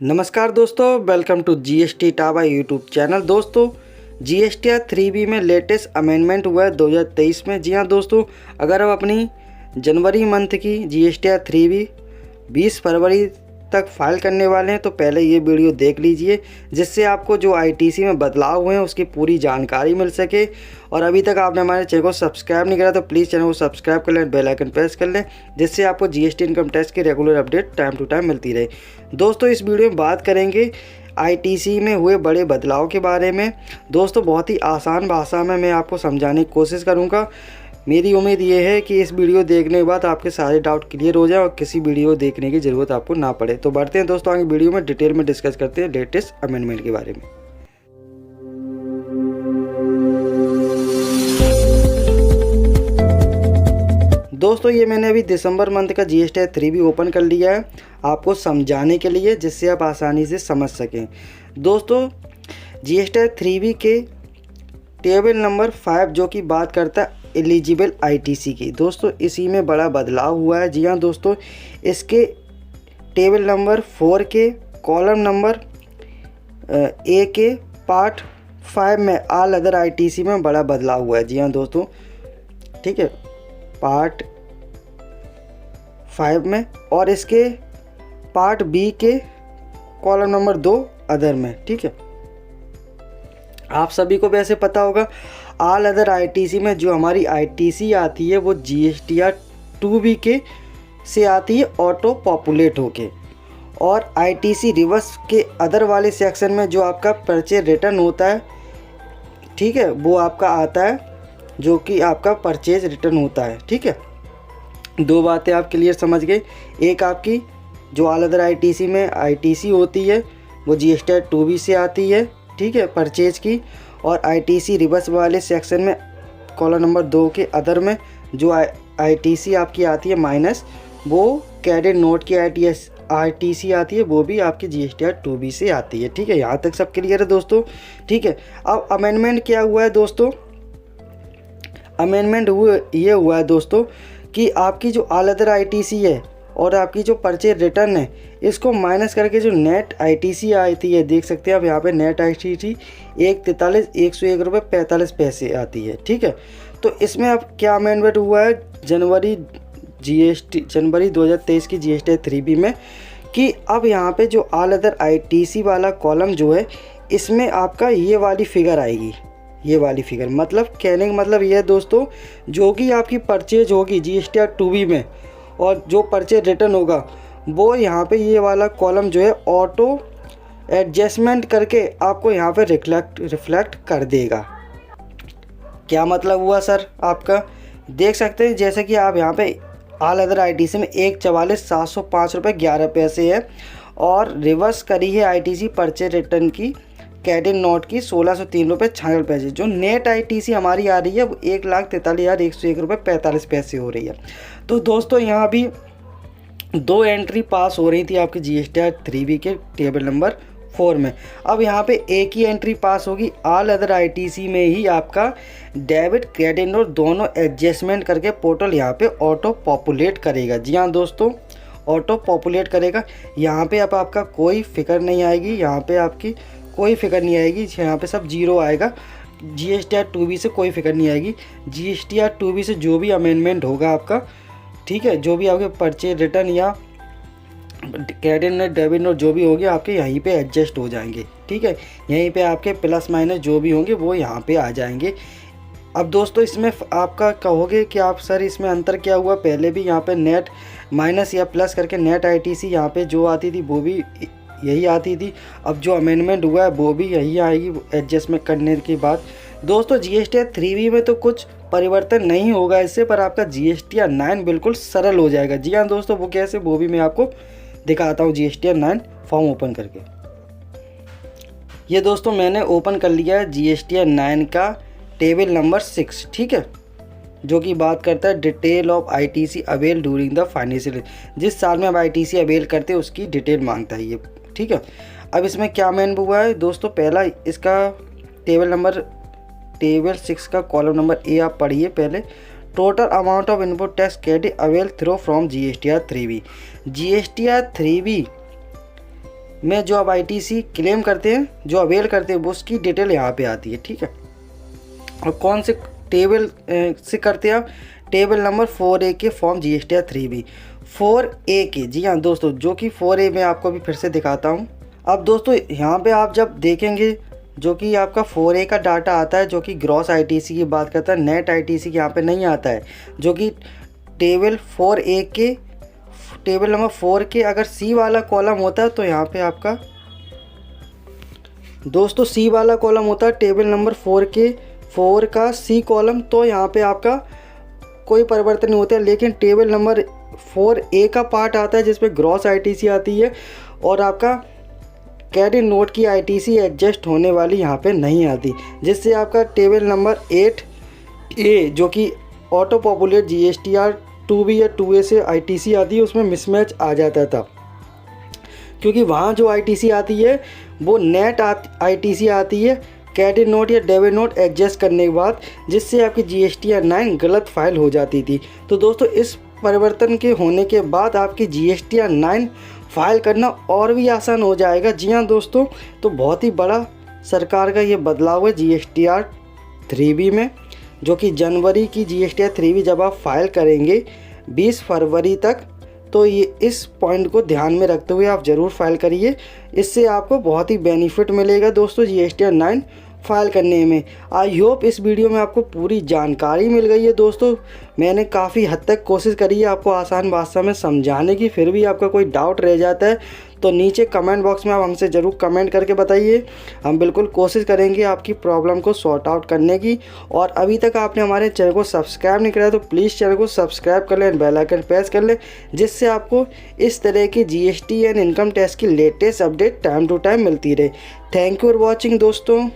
नमस्कार दोस्तों, welcome to GST टाबा यूट्यूब चैनल। दोस्तों, जीएसटीआर 3B में लेटेस्ट अमेंडमेंट हुआ है 2023 में। जी हाँ दोस्तों, अगर आप अपनी जनवरी मंथ की जीएसटीआर 3B 20 फरवरी तक फाइल करने वाले हैं तो पहले ये वीडियो देख लीजिए, जिससे आपको जो आईटीसी में बदलाव हुए हैं उसकी पूरी जानकारी मिल सके। और अभी तक आपने हमारे चैनल को सब्सक्राइब नहीं करा तो प्लीज़ चैनल को सब्सक्राइब कर लें, बेल आइकन प्रेस कर लें, जिससे आपको जीएसटी इनकम टैक्स की regular update time to time मिलती रहे। दोस्तों, इस वीडियो में बात करेंगे आईटीसी में हुए बड़े बदलाव के बारे में। दोस्तों, बहुत ही आसान भाषा में मैं आपको समझाने की कोशिश करूँगा। मेरी उम्मीद ये है कि इस वीडियो देखने के बाद आपके सारे डाउट क्लियर हो जाए और किसी वीडियो देखने की ज़रूरत आपको ना पड़े। तो बढ़ते हैं दोस्तों आगे वीडियो में, डिटेल में डिस्कस करते हैं लेटेस्ट अमेंडमेंट के बारे में। दोस्तों, ये मैंने अभी दिसंबर मंथ का जीएसटीआर 3B ओपन कर लिया है आपको समझाने के लिए, जिससे आप आसानी से समझ सकें। दोस्तों, जीएसटीआर 3B के टेबल नंबर 5 जो कि बात करता है एलिजिबल आईटीसी की, दोस्तों इसी में बड़ा बदलाव हुआ है। जी हाँ दोस्तों, इसके टेबल नंबर 4 के कॉलम नंबर ए के पार्ट 5 में ऑल अदर आईटीसी में बड़ा बदलाव हुआ है। जी हाँ दोस्तों, ठीक है, पार्ट 5 में, और इसके पार्ट बी के कॉलम नंबर 2 अदर में। ठीक है, आप सभी को वैसे पता होगा ऑल अदर आईटीसी में जो हमारी आईटीसी आती है वो जीएसटीआर 2B के से आती है ऑटो पॉपुलेट होके, और आईटीसी रिवर्स के अदर वाले सेक्शन में जो आपका परचेज रिटर्न होता है, ठीक है, वो आपका आता है जो कि आपका परचेज रिटर्न होता है। ठीक है, दो बातें आप क्लियर समझ गए। एक आपकी जो ऑल अदर आईटीसी में आईटीसी होती है वो जीएसटीआर 2B से आती है, ठीक है, परचेज की, और आईटीसी रिवर्स वाले सेक्शन में कॉलम नंबर 2 के अदर में जो आईटीसी आपकी आती है माइनस, वो क्रेडिट नोट की आईटीसी आती है, वो भी आपकी जीएसटीआर 2B से आती है। ठीक है, यहाँ तक सब क्लियर है दोस्तों। ठीक है, अब अमेंडमेंट क्या हुआ है दोस्तों? अमेंडमेंट ये हुआ है दोस्तों कि आपकी जो ऑल अदर आईटीसी है और आपकी जो परचेज रिटर्न है, इसको माइनस करके जो नेट आईटीसी आती है, देख सकते हैं आप यहाँ पे नेट आईटीसी 143,101 रुपये 45 पैसे आती है। ठीक है, तो इसमें अब क्या अमेंडमेंट हुआ है जनवरी 2023 की जीएसटी 3B में, कि अब यहाँ पे जो ऑल अदर आईटीसी वाला कॉलम जो है, इसमें आपका ये वाली फिगर आएगी। ये वाली फिगर मतलब कहने का मतलब ये है दोस्तों, जो कि आपकी परचेज होगी जीएसटीआर 2B में और जो परचेज रिटर्न होगा, वो यहाँ पे ये वाला कॉलम जो है ऑटो एडजस्टमेंट करके आपको यहाँ पे रिफ्लेक्ट कर देगा। क्या मतलब हुआ सर आपका? देख सकते हैं जैसे कि आप यहाँ पे ऑल अदर आईटीसी में 144,705 रुपये 11 पैसे है, और रिवर्स करी है आईटीसी परचेज रिटर्न की क्रेडिट नोट की 1,603 रुपये 66 पैसे। जो नेट आईटीसी हमारी आ रही है वो 1,43,101 रुपये 45 पैसे हो रही है। तो दोस्तों, यहाँ भी 2 एंट्री पास हो रही थी आपकी जीएसटीआर 3B के टेबल नंबर 4 में। अब यहाँ पे एक ही एंट्री पास होगी, ऑल अदर आईटीसी में ही आपका डेबिट क्रेडिट नोट दोनों एडजस्टमेंट करके पोर्टल यहाँ पे ऑटो पॉपुलेट करेगा। जी हाँ दोस्तों, ऑटो पॉपुलेट करेगा। यहाँ पे अब आपका कोई फिक्र नहीं आएगी, यहाँ पे आपकी कोई फिक्र नहीं आएगी, यहाँ पे सब जीरो आएगा। जीएसटीआर 2B से कोई फिक्र नहीं आएगी। जीएसटीआर 2B से जो भी अमेंडमेंट होगा आपका, ठीक है, जो भी आपके परचेज रिटर्न या क्रेडिट नोट डेबिट नोट जो भी होगी आपके यहीं पे एडजस्ट हो जाएंगे। ठीक है, यहीं पे आपके प्लस माइनस जो भी होंगे वो यहाँ पे आ जाएंगे। अब दोस्तों, इसमें आपका कहोगे कि आप सर इसमें अंतर क्या हुआ? पहले भी यहाँ पे नेट माइनस या प्लस करके नेट आईटीसी यहाँ पे जो आती थी वो भी यही आती थी। अब जो अमेंडमेंट हुआ है वो भी यही आएगी एडजस्टमेंट करने के बाद। दोस्तों, जीएसटीआर 3B में तो कुछ परिवर्तन नहीं होगा इससे, पर आपका जीएसटीआर 9 बिल्कुल सरल हो जाएगा। जी हाँ दोस्तों, वो कैसे, वो भी मैं आपको दिखाता हूँ जीएसटीआर 9 फॉर्म ओपन करके। ये दोस्तों मैंने ओपन कर लिया है जीएसटीआर 9 का टेबल नंबर 6, ठीक है, जो कि बात करता है detail of ITC avail during the financial, जिस साल में आप आईटीसी अवेल करते हैं उसकी डिटेल मांगता है ये। ठीक है, अब इसमें क्या अमेंड हुआ है दोस्तों? पहला इसका टेबल 6 का कॉलम नंबर ए आप पढ़िए पहले। Total amount of input tax credit avail through from GSTR 3B। GSTR 3B में जो आप ITC क्लेम करते हैं, जो अवेल करते हैं, वो उसकी डिटेल यहाँ पे आती है, ठीक है। और कौन से टेबल से करते हैं आप? टेबल नंबर 4A के फॉर्म GSTR 3B 4A के, जी हाँ दोस्तों, जो कि 4A में आपको अभी फिर से दिखाता हूँ। अब दोस्तों यहाँ पे आप जब देखेंगे जो कि आपका 4A का डाटा आता है, जो कि ग्रॉस ITC की बात करता है, नेट ITC यहाँ पे नहीं आता है, जो कि टेबल 4A के टेबल नंबर 4 के अगर C वाला कॉलम होता है तो यहाँ पे आपका दोस्तों C वाला कॉलम होता है टेबल नंबर 4 के 4 का C कॉलम, तो यहाँ पे आपका कोई परिवर्तन नहीं होता है। लेकिन टेबल नंबर 4A का पार्ट आता है जिसमें ग्रॉस ITC आती है और आपका कैरी नोट की ITC एडजस्ट होने वाली यहाँ पे नहीं आती, जिससे आपका टेबल नंबर 8A जो कि ऑटो पॉपुलेट GSTR 2B या 2A से ITC आती है, उसमें मिसमैच आ जाता था, क्योंकि वहाँ जो ITC आती है वो नेट ITC आती है कैरी नोट या डेबिट नोट एडजस्ट करने के बाद, जिससे आपकी GSTR 9 गलत फाइल हो जाती थी। तो दोस्तों इस परिवर्तन के होने के बाद आपकी GSTR 9 फाइल करना और भी आसान हो जाएगा। जी हाँ दोस्तों, तो बहुत ही बड़ा सरकार का ये बदलाव है GSTR 3B में, जो कि जनवरी की GSTR 3B जब आप फाइल करेंगे 20 फरवरी तक, तो ये इस पॉइंट को ध्यान में रखते हुए आप ज़रूर फाइल करिए। इससे आपको बहुत ही बेनिफिट मिलेगा दोस्तों GSTR 9 फाइल करने में। आई होप इस वीडियो में आपको पूरी जानकारी मिल गई है दोस्तों। मैंने काफ़ी हद तक कोशिश करी है आपको आसान भाषा में समझाने की, फिर भी आपका कोई डाउट रह जाता है तो नीचे कमेंट बॉक्स में आप हमसे ज़रूर कमेंट करके बताइए। हम बिल्कुल कोशिश करेंगे आपकी प्रॉब्लम को सॉर्ट आउट करने की। और अभी तक आपने हमारे चैनल को सब्सक्राइब नहीं करा तो प्लीज़ चैनल को सब्सक्राइब कर लें, बेल आइकन प्रेस कर लें, जिससे आपको इस तरह की GST एंड इनकम टैक्स की latest update time to time मिलती रहे। थैंक यू फॉर वॉचिंग दोस्तों।